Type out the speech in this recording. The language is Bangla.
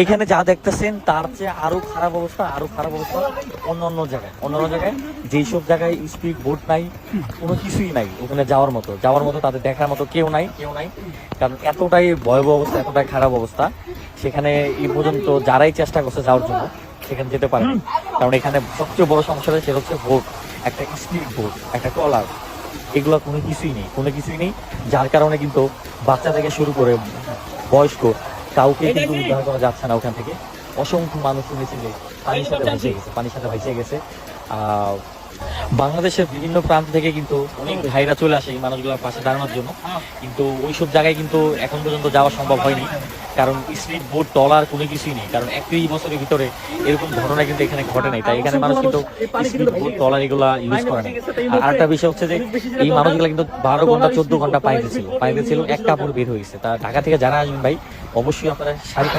এখানে যা দেখতেছেন তার চেয়ে আরো খারাপ অবস্থা অন্য জায়গায় যেসব জায়গায় স্পিড বোট নাই, কোনো কিছুই নাই, ওখানে যাওয়ার মতো তাদের দেখার মতো কেউ নাই। কারণ এতটাই ভয়াবহ অবস্থা, এতটাই খারাপ অবস্থা, সেখানে এই পর্যন্ত যারাই চেষ্টা করছে যাওয়ার জন্য সেখানে যেতে পারে। কারণ এখানে সবচেয়ে বড় সমস্যাটা সেটা হচ্ছে বোট, একটা স্পিড বোট, একটা ট্রলার, এগুলো কোনো কিছুই নেই, যার কারণে কিন্তু বাচ্চা থেকে শুরু করে বয়স্ক কাউকে কিন্তু উদ্ধার করা যাচ্ছে না ওখান থেকে। অসংখ্য মানুষ শুনেছি যে পানির সাথে ভেসে গেছে। বাংলাদেশের বিভিন্ন প্রান্ত থেকে কিন্তু অনেক ভাইরা চলে আসে এই মানুষগুলোর পাশে দাঁড়ানোর জন্য, কিন্তু ওইসব জায়গায় কিন্তু এখন পর্যন্ত যাওয়া সম্ভব হয়নি। কারণ স্পিড বোট ট্রলার কোনো কিছুই নেই, কারণ 31 বছরের ভিতরে এরকম ঘটনা কিন্তু এখানে ঘটে নাই। তাই এখানে মানুষ কিন্তু স্পিড বোট ট্রলার এগুলা ইউজ করে না। আর একটা বিষয় হচ্ছে যে এই মানুষগুলো কিন্তু 12 ঘন্টা 14 ঘন্টা পানিতে ছিল, এক কাপড় বের হয়েছে। তা ঢাকা থেকে যারা আসবেন ভাই, অবশ্যই আপনারা শাড়ি